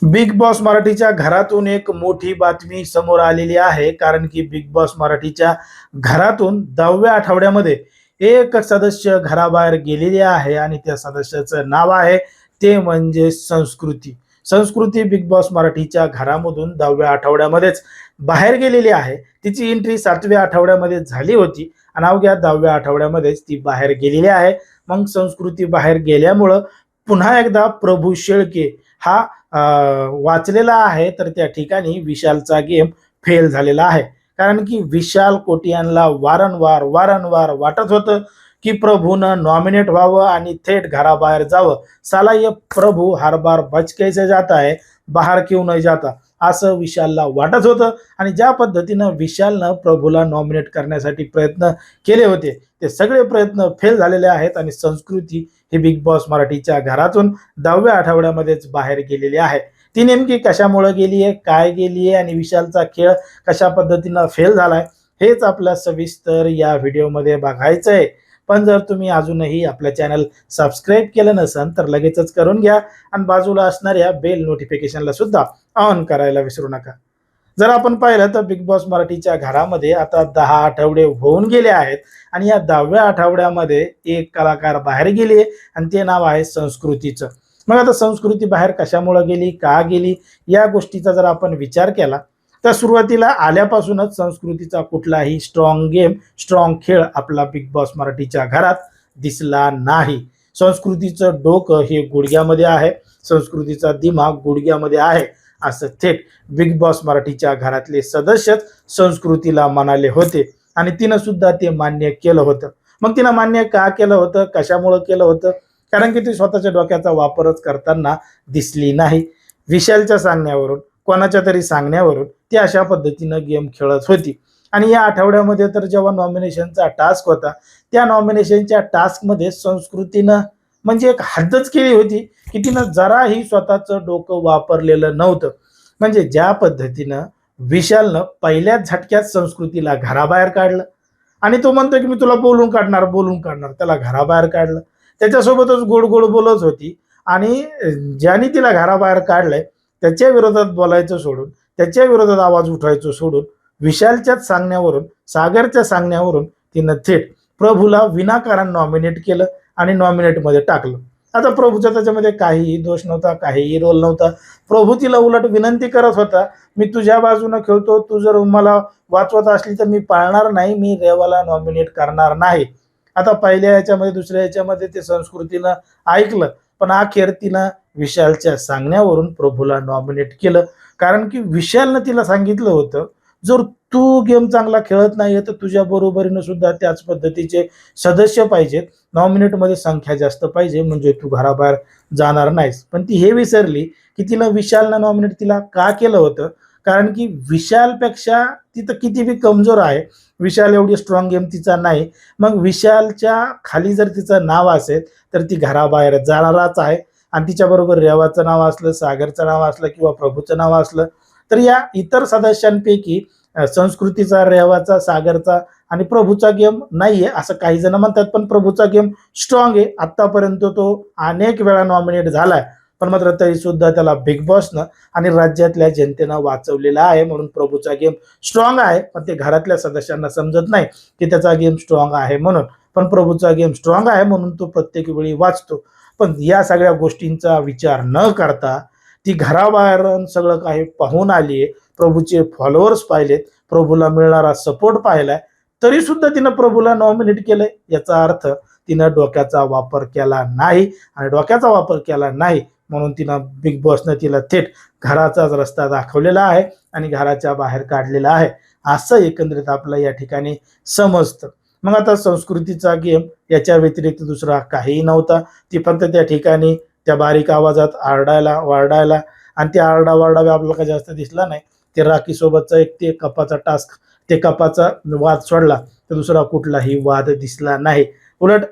Big boss मराठीच्या घरातून एक मोठी बातमी समोर आलेली आहे. कारण की बिग बॉस मराठीच्या घरातून 10व्या आठवड्यामध्ये एक सदस्य घराबाहेर गेलेली आहे आणि त्या सदस्याचं नाव आहे ते म्हणजे संस्कृती. संस्कृती बिग बॉस मराठीच्या घरामधून 10व्या आठवड्यामध्येच बाहेर गेलेली आहे. तिची एंट्री 7व्या आठवड्यामध्ये झाली होती आणि अवघ्या 10व्या आठवड्यामध्येच ती बाहेर गेलेली आहे. मग संस्कृती बाहेर गेल्यामुळं पुन्हा एकदा प्रभू शेळके हा वाचलेला आहे, तर त्या ठिकाणी विशालचा गेम फेल झालेला आहे. कारण की विशाल कोटियानला वारंवार वारंवार वाटत होतं की प्रभूनं नॉमिनेट व्हावं आणि थेट घराबाहेर जावं. साला ये प्रभू हर बार बच कैसे जाता है, बाहर क्यों नहीं जाता, असं विशालला वाटत होतं. आणि ज्या पद्धतीनं विशालनं प्रभूला नॉमिनेट करण्यासाठी प्रयत्न केले होते, ते सगळे प्रयत्न फेल झालेले आहेत आणि संस्कृती ही बिग बॉस मराठीच्या घरातून 10व्या आठवड्यामध्येच बाहेर गेलेली आहे. ती नेमकी कशामुळे गेली आहे, काय गेली आहे आणि विशालचा खेळ कशा पद्धतीनं फेल झालाय, हेच आपल्या सविस्तर या व्हिडिओमध्ये बघायचं आहे. पण जर तुम्ही अजूनही आपल्या चॅनल सबस्क्राईब केलं नसेल तर लगेचच करून घ्या आणि बाजूला असणाऱ्या बेल नोटिफिकेशनला सुद्धा ऑन करायला विसरू नका. जर आपण पाहिलं तर बिग बॉस मराठीच्या घरामध्ये आता 10 आठवडे होऊन गेले आहेत आणि या 10व्या आठवड्यामध्ये एक कलाकार बाहेर गेले आणि ते नाव आहे संस्कृतीचं. मग आता संस्कृती बाहेर कशामुळे गेली, का गेली, या गोष्टीचा जर आपण विचार केला तर सुरुवातीला आल्यापासूनच संस्कृतीचा कुठलाही स्ट्रॉंग गेम, स्ट्रॉंग खेळ आपला बिग बॉस मराठीच्या घरात दिसला नाही. संस्कृतीचं डोकं हे गुडघ्यामध्ये आहे, संस्कृतीचा दिमाग गुडघ्यामध्ये आहे, असं थेट बिग बॉस मराठीच्या घरातले सदस्यच संस्कृतीला म्हणाले होते आणि तिनं सुद्धा ते मान्य केलं होतं. मग तिनं मान्य का केलं होतं, कशामुळं केलं होतं? कारण की ती स्वतःच्या डोक्याचा वापरच करताना दिसली नाही. विशालच्या सांगण्यावरून, कोणाच्या तरी सांगण्यावरून ती अशा पद्धतीनं गेम खेळत होती. आणि या आठवड्यामध्ये तर जेव्हा नॉमिनेशनचा टास्क होता, त्या नॉमिनेशनच्या टास्कमध्ये संस्कृतीनं म्हणजे एक हद्दच केली होती की तिनं जराही स्वतःचं डोकं वापरलेलं नव्हतं. म्हणजे ज्या पद्धतीनं विशालनं पहिल्याच झटक्यात संस्कृतीला घराबाहेर काढलं आणि तो म्हणतोय की मी तुला बोलून काढणार, बोलून काढणार, त्याला घराबाहेर काढलं. त्याच्यासोबतच गोड गोड बोलत होती आणि ज्याने तिला घराबाहेर काढलंय त्याच्या विरोधात बोलायचं सोडून, त्याच्या विरोधात आवाज उठवायचं सोडून, विशालच्याच सांगण्यावरून, सागरच्या सांगण्यावरून तिनं थेट प्रभूला विनाकारण नॉमिनेट केलं आणि नॉमिनेटमध्ये टाकलं. आता प्रभूचा त्याच्यामध्ये काहीही दोष नव्हता, काहीही रोल नव्हता. प्रभू तिला उलट विनंती करत होता, मी तुझ्या बाजूनं खेळतो, तू जर मला वाचवत असली तर मी पाळणार नाही, मी रेवाला नॉमिनेट करणार नाही. आता पहिल्या याच्यामध्ये, दुसऱ्या याच्यामध्ये ते संस्कृतीनं ऐकलं, पण अखेर तिनं विशालच्या सांगण्यावरून प्रभूला नॉमिनेट केलं. कारण की विशालनं तिला सांगितलं होतं, जर तू गेम चांगला खेळत नाहीये तर तुझ्या बरोबरीनं सुद्धा त्याच पद्धतीचे सदस्य पाहिजेत, नॉमिनेटमध्ये संख्या जास्त पाहिजे, म्हणजे तू घराबाहेर जाणार नाहीस. पण ती हे विसरली की तिला विशालनं नॉमिनेट तिला का केलं होतं. कारण की विशालपेक्षा ती तर किती बी कमजोर आहे, विशाल एवढी स्ट्रॉंग गेम तिचा नाही. मग विशालच्या खाली जर तिचं नाव असेल तर ती घराबाहेर जाणारच आहे. आणि तिच्याबरोबर रेवाचं नाव असलं, सागरचं नाव असलं किंवा प्रभूचं नाव असलं तर या इतर सदस्यांपैकी संस्कृतीचा, रेवाचा, सागरचा आणि प्रभूचा गेम नाहीये असं काही जण म्हणतात. पण प्रभूचा गेम स्ट्रॉंग आहे. आतापर्यंत तो अनेक वेळा नॉमिनेट झालाय, पण मात्र तरी सुद्धा त्याला बिग बॉसनं आणि राज्यातल्या जनतेनं वाचवलेला आहे. म्हणून प्रभूचा गेम स्ट्रॉंग आहे, पण ते घरातल्या सदस्यांना समजत नाही की त्याचा गेम स्ट्रॉंग आहे म्हणून. पण प्रभूचा गेम स्ट्रॉंग आहे म्हणून तो प्रत्येक वेळी वाचतो. पण या सगळ्या गोष्टींचा विचार न करता ती घराबाहेर सगळं काही पाहून आली आहे. प्रभूचे फॉलोअर्स पाहिलेत, प्रभूला मिळणारा सपोर्ट पाहिलाय, तरी सुद्धा तिनं प्रभूला नॉमिनेट केलंय. याचा अर्थ तिनं डोक्याचा वापर केला नाही आणि डोक्याचा वापर केला नाही म्हणून तिनं बिग बॉसनं तिला थेट घराचाच रस्ता दाखवलेला आहे आणि घराच्या बाहेर काढलेला आहे, असं एकंदरीत आपलं या ठिकाणी समजतं. मग आता संस्कृतीचा गेम याच्या व्यतिरिक्त दुसरा काहीही नव्हता. ती फक्त त्या ठिकाणी त्या बारीक आवाजात आरडायला वारडायला, आणि ते आरडावारडा आपल्याला काही जास्त दिसला नाही. ते राखी सोबतचा एक ते कपाचा टास्क, ते कपाचा वाद सोडला तर दुसरा कुठलाही वाद दिसला नाही. उलट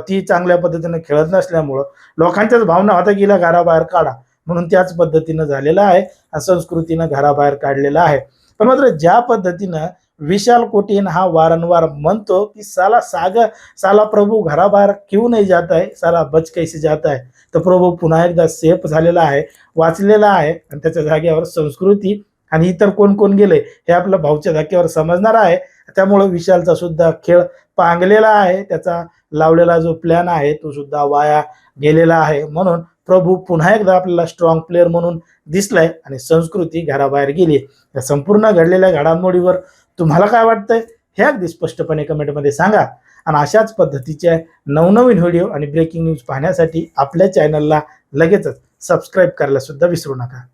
ती चांगल्या पद्धतीने खेळत नसल्यामुळं लोकांच्याच भावना होत्या गेल्या घराबाहेर काढा, म्हणून त्याच पद्धतीनं झालेलं आहे आणि संस्कृतीनं घराबाहेर काढलेलं आहे. पण मात्र ज्या पद्धतीनं विशाल कोटीन हा वारंवार म्हणतो की साला प्रभू घराबाहेर क्यों नहीं जाता है, साला बच कैसे जाता है. तर प्रभू पुन्हा एकदा सेफ झालेला आहे, वाचलेला आहे आणि त्याच्या जागेवर संस्कृती आणि इतर कोण कोण गेले हे आपल्या भाऊच्या धक्क्यावर समजणार आहे. त्यामुळे विशालचा सुद्धा खेळ पांगलेला आहे, त्याचा लावलेला जो प्लॅन आहे तो सुद्धा वाया गेलेला आहे. म्हणून प्रभू पुन्हा एकदा आपल्याला स्ट्रॉंग प्लेअर म्हणून दिसलाय आणि संस्कृती घराबाहेर गेली. या संपूर्ण घडलेल्या घडामोडीवर तुम्हाला काय वाटतंय हे अगदी स्पष्टपणे कमेंटमध्ये सांगा. आणि अशाच पद्धतीचे नवनवीन व्हिडिओ आणि ब्रेकिंग न्यूज पाहण्यासाठी आपल्या चॅनलला लगेचच सबस्क्राईब करायला सुद्धा विसरू नका.